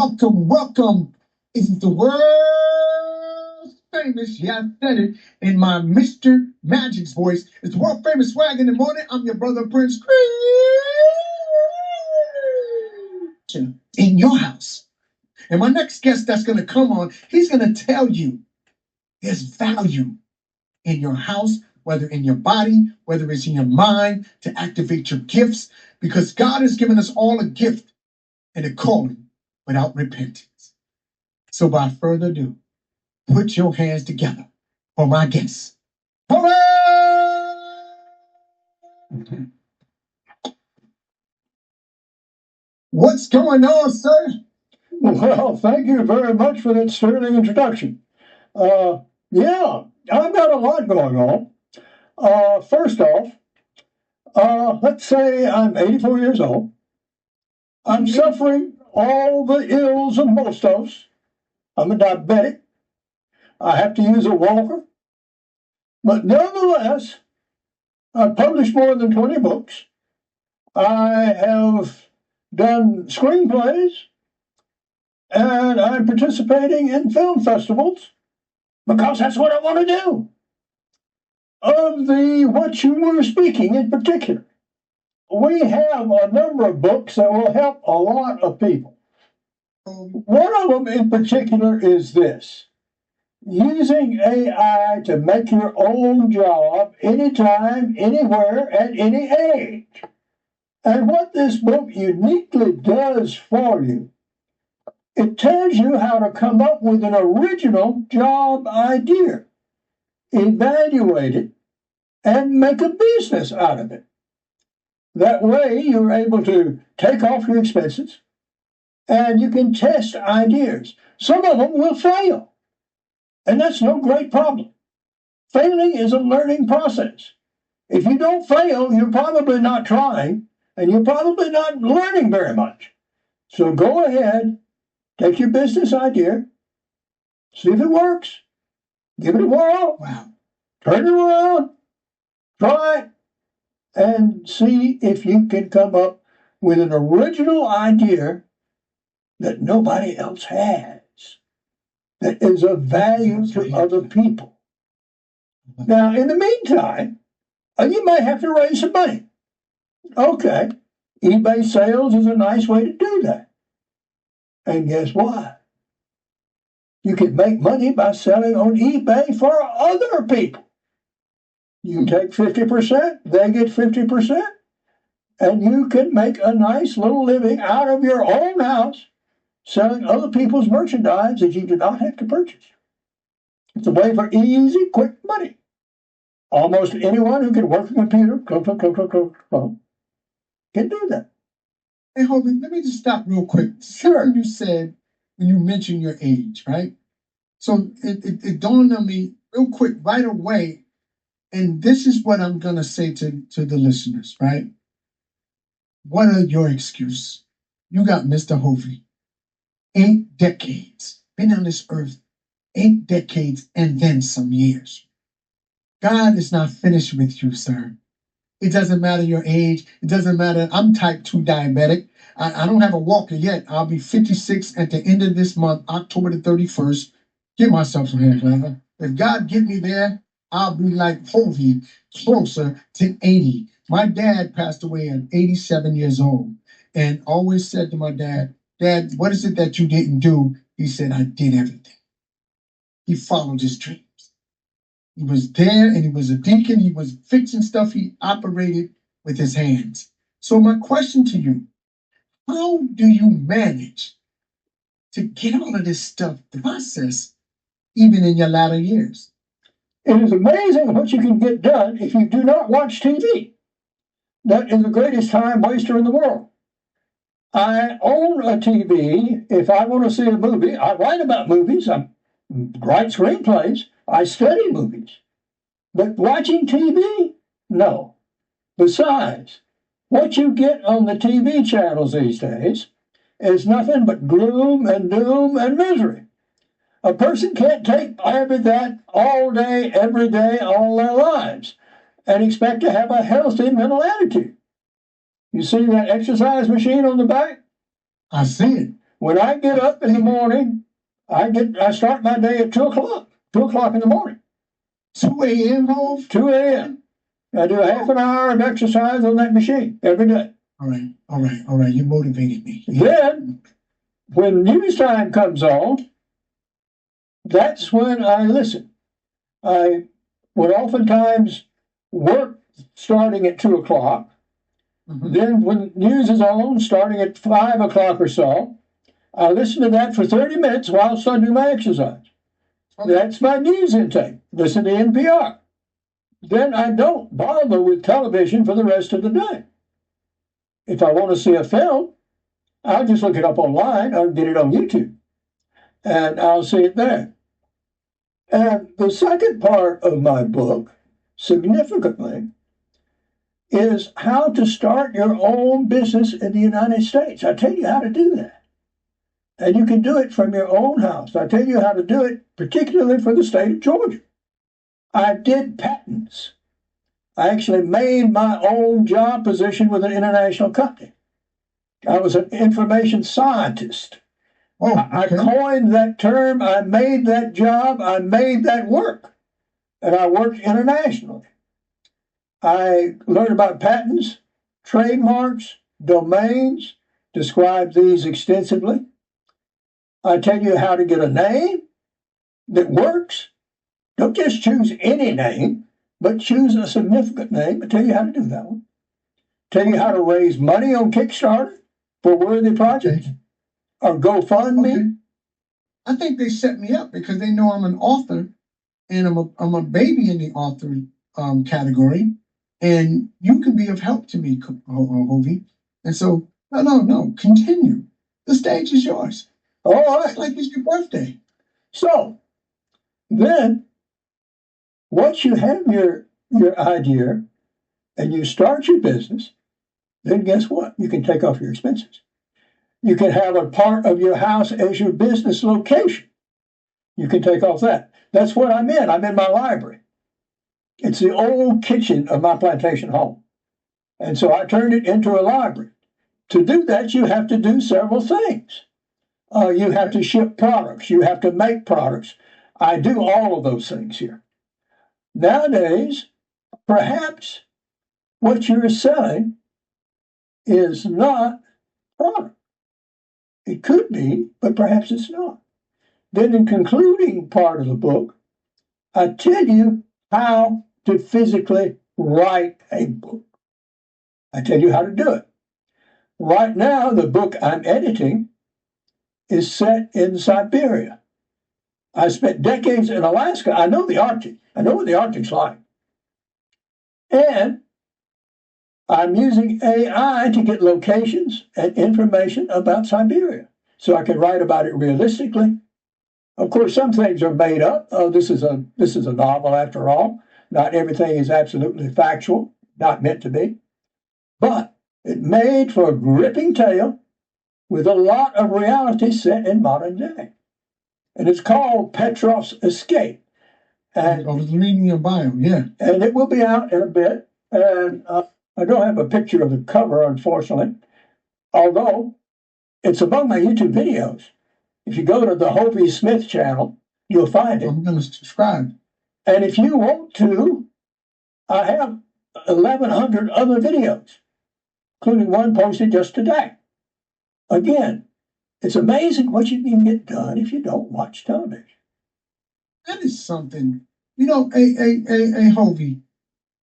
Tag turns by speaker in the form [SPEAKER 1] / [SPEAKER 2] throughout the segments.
[SPEAKER 1] Welcome, welcome. Is the world famous? Yeah, I said it in my Mr. Magic's voice. It's world famous swag in the morning. I'm your brother Prince Cree. In your house. And my next guest that's going to come on, he's going to tell you there's value in your house, whether in your body, whether it's in your mind, to activate your gifts, because God has given us all a gift and a calling without repentance. So by further ado, put your hands together for my guest. What's going on, sir?
[SPEAKER 2] Well, thank you very much for that sterling introduction. Yeah, I've got a lot going on. First off, let's say I'm 84 years old. I'm suffering all the ills of most of us. I'm a diabetic. I have to use a walker. But nevertheless, I've published more than 20 books. I have done screenplays, and I'm participating in film festivals because that's what I want to do. Of the what you were speaking in particular, we have a number of books that will help a lot of people. One of them in particular is this: using AI to make your own job anytime, anywhere, at any age. And what this book uniquely does for you, it tells you how to come up with an original job idea, evaluate it, and make a business out of it. That way, you're able to take off your expenses and you can test ideas. Some of them will fail, and that's no great problem. Failing is a learning process. If you don't fail, you're probably not trying, and you're probably not learning very much. So go ahead, take your business idea, see if it works, give it a whirl, turn it around, try it, and see if you can come up with an original idea that nobody else has, that is of value to other people. Now, in the meantime, you might have to raise some money. Okay, eBay sales is a nice way to do that. And guess what? You can make money by selling on eBay for other people. You take 50%, they get 50%, and you can make a nice little living out of your own house selling other people's merchandise that you do not have to purchase. It's a way for easy, quick money. Almost anyone who can work a computer can do that.
[SPEAKER 1] Hey, Hovey, let me just stop real quick.
[SPEAKER 2] Sure.
[SPEAKER 1] You said, when you mentioned your age, right? So it dawned on me real quick right away, and this is what I'm going to say to the listeners, right? What are your excuses? You got Mr. Hovey, 8 decades, been on this earth 8 decades and then some years. God is not finished with you, sir. It doesn't matter your age. It doesn't matter. I'm type 2 diabetic. I don't have a walker yet. I'll be 56 at the end of this month, October the 31st. Give myself some hand, Clever. If God get me there, I'll be like Hovey, closer to 80. My dad passed away at 87 years old and always said to my dad, Dad, what is it that you didn't do? He said, I did everything. He followed his dreams. He was there and he was a deacon. He was fixing stuff. He operated with his hands. So my question to you, how do you manage to get all of this stuff processed even in your latter years?
[SPEAKER 2] It is amazing what you can get done if you do not watch TV. That is the greatest time waster in the world. I own a TV. If I want to see a movie, I write about movies. I write screenplays. I study movies. But watching TV? No. Besides, what you get on the TV channels these days is nothing but gloom and doom and misery. A person can't take that all day, every day, all their lives and expect to have a healthy mental attitude. You see that exercise machine on the back?
[SPEAKER 1] I see it.
[SPEAKER 2] When I get up in the morning, I start my day at 2 o'clock. 2 o'clock in the morning.
[SPEAKER 1] 2 a.m. Hove?
[SPEAKER 2] 2 a.m. I do a half an hour of exercise on that machine every day.
[SPEAKER 1] All right. You motivated me.
[SPEAKER 2] Then, when news time comes on, that's when I listen. I would oftentimes work starting at 2 o'clock. Mm-hmm. Then, when news is on, starting at 5 o'clock or so, I listen to that for 30 minutes whilst I do my exercise. Okay. That's my news intake. Listen to NPR. Then I don't bother with television for the rest of the day. If I want to see a film, I'll just look it up online or get it on YouTube, and I'll see it there. And the second part of my book, significantly, is how to start your own business in the United States. I tell you how to do that. And you can do it from your own house. I tell you how to do it, particularly for the state of Georgia. I did patents. I actually made my own job position with an international company. I was an information scientist. Oh, okay. I coined that term. I made that job. I made that work. And I worked internationally. I learned about patents, trademarks, domains, described these extensively. I tell you how to get a name that works. Don't just choose any name, but choose a significant name. I tell you how to do that one. Tell you how to raise money on Kickstarter for worthy projects or GoFundMe. Okay.
[SPEAKER 1] I think they set me up because they know I'm an author and I'm a baby in the author category, and you can be of help to me, Hovey. And so, no, continue. The stage is yours.
[SPEAKER 2] All right.
[SPEAKER 1] It's like it's your birthday.
[SPEAKER 2] So, then, once you have your idea and you start your business, then guess what? You can take off your expenses. You can have a part of your house as your business location. You can take off that. That's what I'm in. I'm in my library. It's the old kitchen of my plantation home. And so I turned it into a library. To do that, you have to do several things. You have to ship products. You have to make products. I do all of those things here. Nowadays, perhaps what you're selling is not product. It could be, but perhaps it's not. Then in concluding part of the book, I tell you how to physically write a book. I tell you how to do it. Right now, the book I'm editing is set in Siberia. I spent decades in Alaska. I know the Arctic. I know what the Arctic's like. And I'm using AI to get locations and information about Siberia so I can write about it realistically. Of course, some things are made up. Oh, this is a novel after all. Not everything is absolutely factual, not meant to be. But it made for a gripping tale with a lot of reality set in modern day. And it's called Petrov's Escape. And
[SPEAKER 1] I was reading your bio, yeah.
[SPEAKER 2] And it will be out in a bit. And I don't have a picture of the cover, unfortunately, although it's among my YouTube videos. If you go to the Hovey Smith channel, you'll find it.
[SPEAKER 1] I'm going to subscribe.
[SPEAKER 2] And if you want to, I have 1,100 other videos, including one posted just today. Again, it's amazing what you can get done if you don't watch television.
[SPEAKER 1] That is something. You know, Hovey,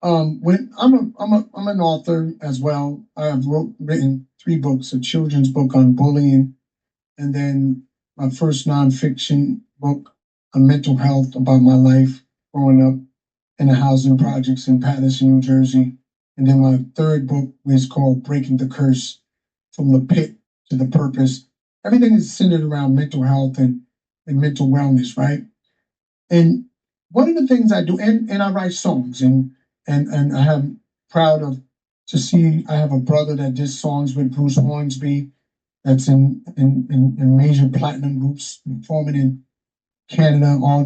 [SPEAKER 1] when I'm an author as well. I have written 3 books: a children's book on bullying, and then my first nonfiction book on mental health about my life growing up in the housing projects in Paterson, New Jersey. And then my 3rd book is called Breaking the Curse: From the Pit to the Purpose. Everything is centered around mental health and mental wellness, right? And one of the things I do, and I write songs, and I am proud of to see I have a brother that did songs with Bruce Hornsby, that's in major platinum groups, performing in Canada, all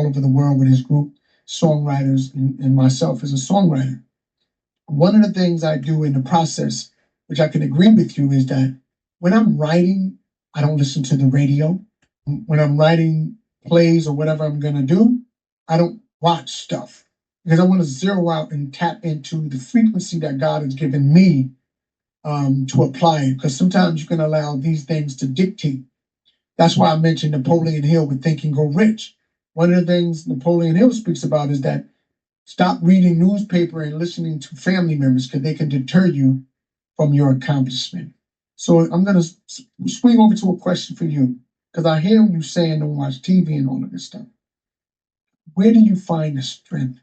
[SPEAKER 1] over the world with his group, songwriters, and myself as a songwriter. One of the things I do in the process, which I can agree with you, is that when I'm writing, I don't listen to the radio. When I'm writing plays or whatever I'm going to do, I don't watch stuff because I want to zero out and tap into the frequency that God has given me to apply it. Because sometimes you can allow these things to dictate. That's why I mentioned Napoleon Hill with Think and Grow Rich. One of the things Napoleon Hill speaks about is that stop reading newspaper and listening to family members because they can deter you from your accomplishment. So I'm going to swing over to a question for you because I hear you saying don't watch TV and all of this stuff. Where do you find the strength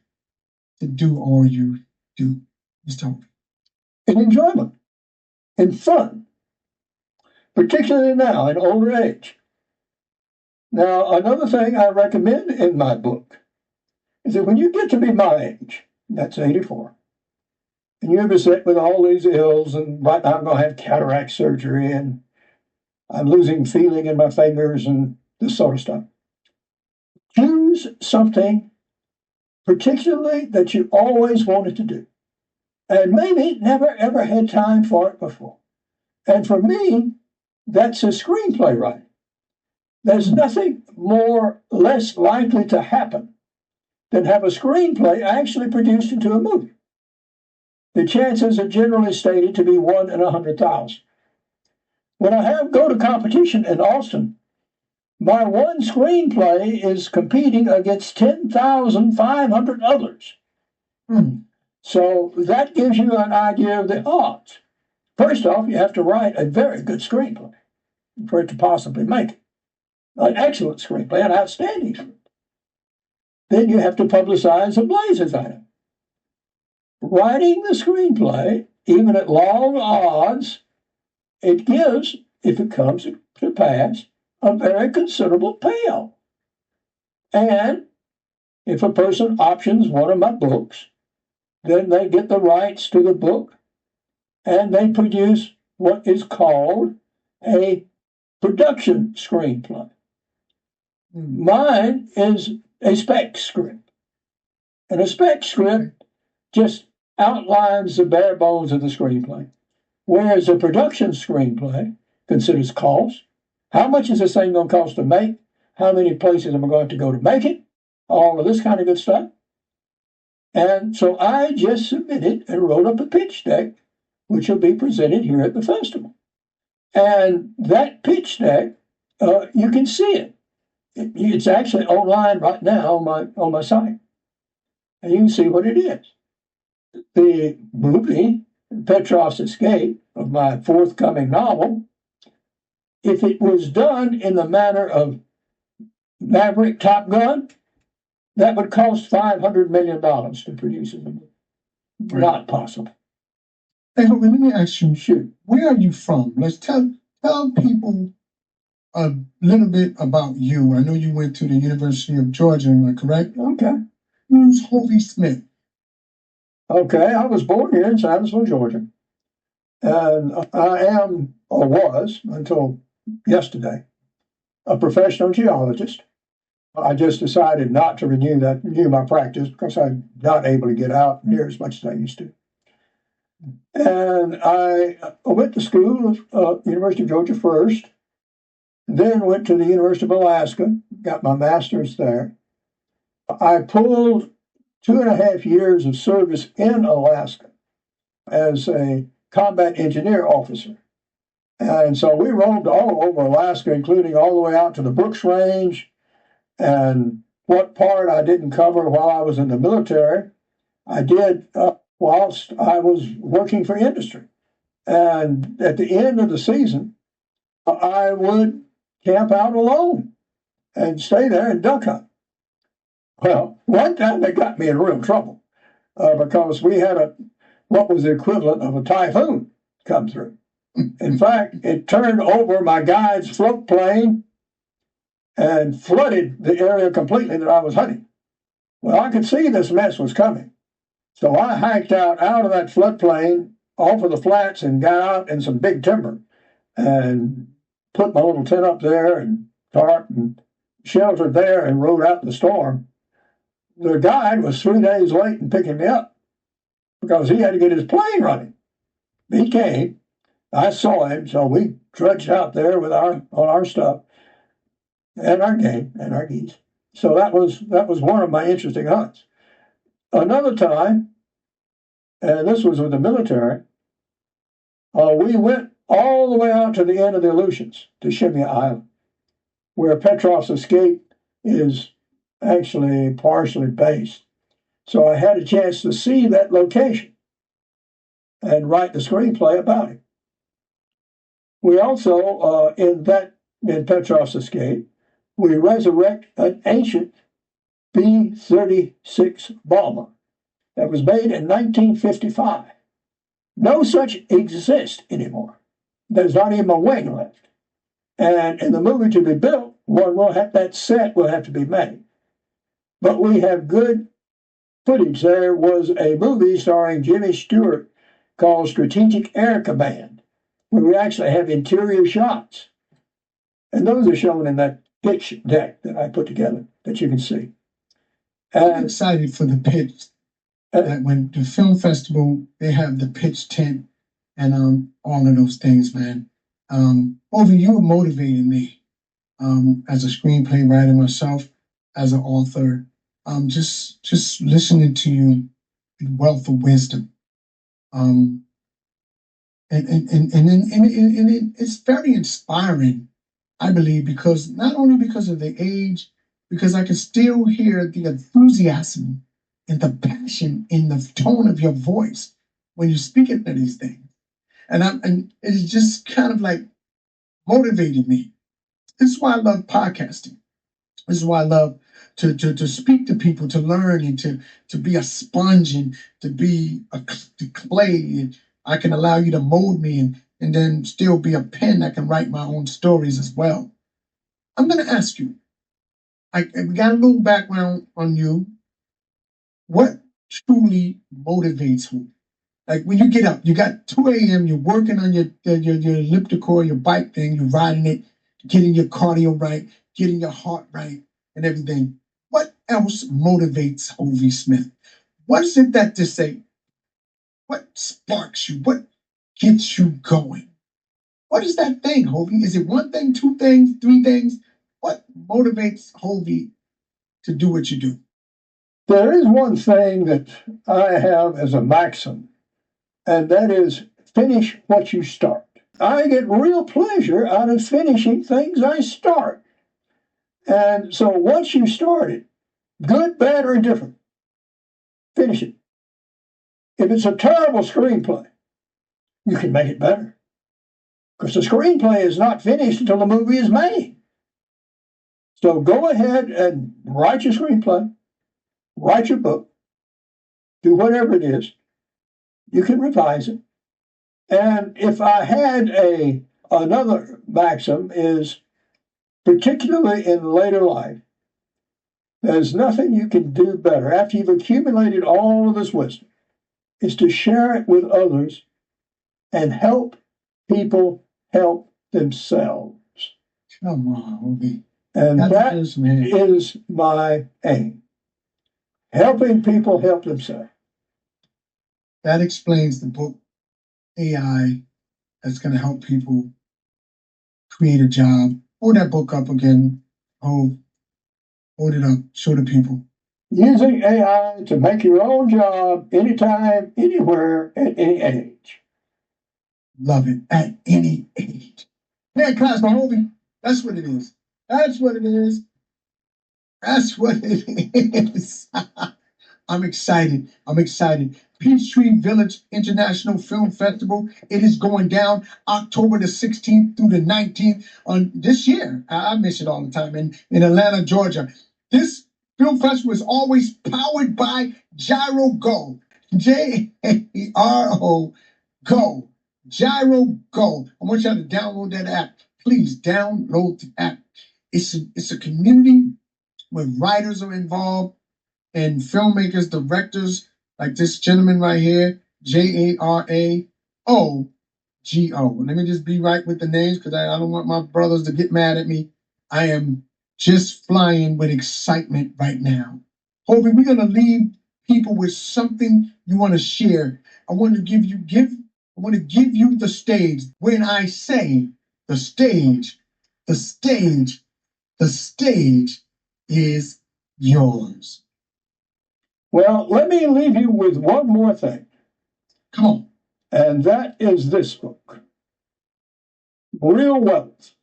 [SPEAKER 1] to do all you do, Mr. Hope?
[SPEAKER 2] In enjoyment, in fun, particularly now in older age. Now, another thing I recommend in my book is that when you get to be my age, that's 84, and you're beset with all these ills, and right now I'm going to have cataract surgery, and I'm losing feeling in my fingers, and this sort of stuff. Choose something particularly that you always wanted to do, and maybe never ever had time for it before. And for me, that's a screenplay writing. There's nothing less likely to happen than have a screenplay actually produced into a movie. The chances are generally stated to be 1 in 100,000. When I go to competition in Austin, my one screenplay is competing against 10,500 others. So that gives you an idea of the odds. First off, you have to write a very good screenplay for it to possibly make it. An excellent screenplay, an outstanding screenplay. Then you have to publicize the Blazers item. Writing the screenplay, even at long odds, it gives, if it comes to pass, a very considerable payout. And if a person options one of my books, then they get the rights to the book and they produce what is called a production screenplay. Mine is a spec script. And a spec script just outlines the bare bones of the screenplay. Whereas a production screenplay considers cost. How much is this thing going to cost to make? How many places am I going to go to make it? All of this kind of good stuff. And so I just submitted and wrote up a pitch deck, which will be presented here at the festival. And that pitch deck, you can see it. It's actually online right now on my site. And you can see what it is. The movie, Petrov's Escape, of my forthcoming novel, if it was done in the manner of Maverick Top Gun, that would cost $500 million to produce a movie. Right. Not possible.
[SPEAKER 1] Hey, let me ask you, where are you from? Let's tell people a little bit about you. I know you went to the University of Georgia, am I correct?
[SPEAKER 2] Okay.
[SPEAKER 1] Who's Hovey Smith?
[SPEAKER 2] Okay, I was born here in Savannah, Georgia. And I am, or was, until yesterday, a professional geologist. I just decided not to renew my practice because I'm not able to get out near as much as I used to. And I went to school at University of Georgia first, then went to the University of Alaska, got my master's there. I pulled 2.5 years of service in Alaska as a combat engineer officer. And so we roamed all over Alaska, including all the way out to the Brooks Range. And what part I didn't cover while I was in the military, I did whilst I was working for industry. And at the end of the season, I would camp out alone and stay there and duck hunt. Well, one time they got me in real trouble because we had what was the equivalent of a typhoon come through. In fact, it turned over my guide's float plane and flooded the area completely that I was hunting. Well, I could see this mess was coming. So I hiked out of that floodplain off of the flats and got out in some big timber and put my little tent up there and tarp and sheltered there and rode out the storm. The guide was 3 days late in picking me up because he had to get his plane running. He came, I saw him, so we trudged out there with on our stuff and our game and our geese. So that was one of my interesting hunts. Another time, and this was with the military, we went all the way out to the end of the Aleutians, to Shimei Island, where Petrov's Escape is actually partially based. So I had a chance to see that location and write the screenplay about it. We also, in Petrov's Escape, we resurrect an ancient B-36 bomber that was made in 1955. No such exists anymore. There's not even a wing left. And in the movie to be built, that set will have to be made. But we have good footage. There was a movie starring Jimmy Stewart called Strategic Air Command, where we actually have interior shots. And those are shown in that pitch deck that I put together that you can see. And
[SPEAKER 1] I'm excited for the pitch. That when the film festival, they have the pitch tent and all of those things, man. Ovi, you were motivating me as a screenplay writer myself, as an author. Just listening to you, wealth of wisdom. And it's very inspiring, I believe, because not only because of the age, because I can still hear the enthusiasm and the passion in the tone of your voice when you're speaking to these things. And it's just kind of like motivating me. This is why I love podcasting. This is why I love to speak to people, to learn, and to be a sponge, and to be the clay. And I can allow you to mold me and then still be a pen that can write my own stories as well. I'm going to ask you, we got a little background on you. What truly motivates you? Like when you get up, you got 2 a.m., you're working on your elliptical, your bike thing, you're riding it, getting your cardio right, getting your heart right, and everything. What else motivates Hovey Smith? What is it that to say? What sparks you? What gets you going? What is that thing, Hovey? Is it one thing, 2 things, 3 things? What motivates Hovey to do what you do?
[SPEAKER 2] There is one thing that I have as a maxim, and that is finish what you start. I get real pleasure out of finishing things I start. And so once you start it, good, bad, or indifferent, finish it. If it's a terrible screenplay, you can make it better. Because the screenplay is not finished until the movie is made. So go ahead and write your screenplay, write your book, do whatever it is. You can revise it. And if I had another maxim is, particularly in later life, there's nothing you can do better after you've accumulated all of this wisdom, is to share it with others and help people help themselves.
[SPEAKER 1] Come on, Hovey.
[SPEAKER 2] And that is my aim. Helping people help themselves.
[SPEAKER 1] That explains the book, AI, that's going to help people create a job. Hold that book up again. Hold it up. Show the people.
[SPEAKER 2] Using AI to make your own job anytime, anywhere, at any age.
[SPEAKER 1] Love it. At any age. Hey, class, my Hovey. That's what it is. That's what it is. That's what it is. I'm excited. Peachtree Village International Film Festival. It is going down October the 16th through the 19th on this year. I miss it all the time in Atlanta, Georgia. This film festival is always powered by Gyro Go. Gyro Go. Gyro Go. I want y'all to download that app. Please download the app. It's a community where writers are involved and filmmakers, directors, like this gentleman right here, Jaraogo. Let me just be right with the names because I don't want my brothers to get mad at me. I am just flying with excitement right now. Hovey, we're going to leave people with something you want to share. I want to give I want to give you the stage. When I say the stage, the stage, the stage is yours.
[SPEAKER 2] Well, let me leave you with one more thing.
[SPEAKER 1] Come on.
[SPEAKER 2] And that is this book, Real Wealth,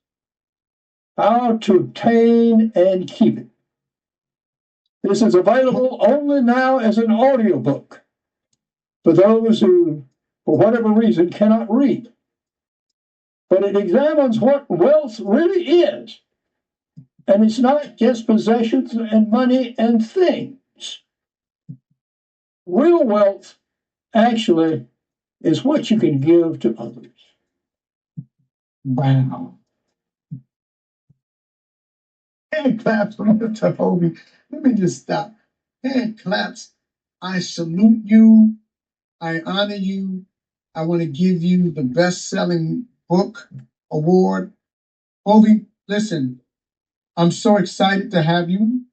[SPEAKER 2] How to Obtain and Keep It. This is available only now as an audiobook for those who, for whatever reason, cannot read. But it examines what wealth really is. And it's not just possessions and money and things. Real wealth actually is what you can give to others.
[SPEAKER 1] Wow. Hand claps from Mr. Hobie. Let me just stop. Hand claps. I salute you. I honor you. I want to give you the best-selling book award. Hobie, listen, I'm so excited to have you.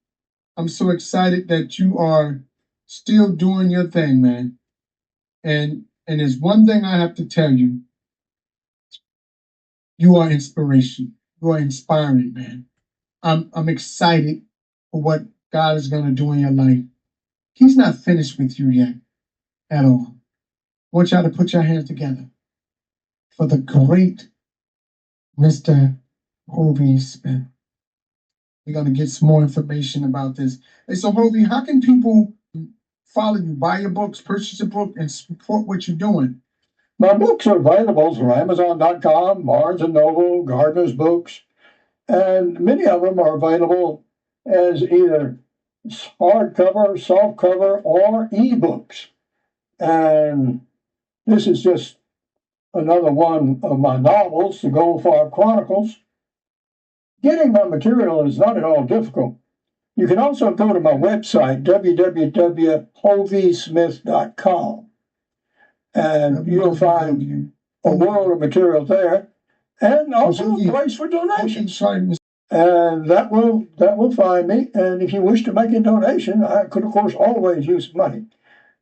[SPEAKER 1] I'm so excited that you are still doing your thing, man. And there's one thing I have to tell you. You are inspiration. You are inspiring, man. I'm excited for what God is going to do in your life. He's not finished with you yet at all. I want y'all to put your hands together for the great Mr. Hobie Smith. We're going to get some more information about this. Hey, so Hobie, how can people follow you, buy your books, purchase a book, and support what you're doing?
[SPEAKER 2] My books are available through Amazon.com, Barnes & Noble, Gardner's Books, and many of them are available as either hardcover, softcover, or ebooks. And this is just another one of my novels, The Goldfarb Chronicles. Getting my material is not at all difficult. You can also go to my website, www.hoviesmith.com, and you'll find a world of material there, and also a place for donations. And that will find me. And if you wish to make a donation, I could, of course, always use money.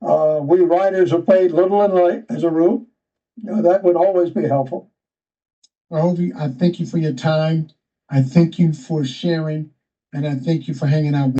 [SPEAKER 2] We writers are paid little and late, as a rule. That would always be helpful.
[SPEAKER 1] Well, Hobie, I thank you for your time. I thank you for sharing, and I thank you for hanging out with me.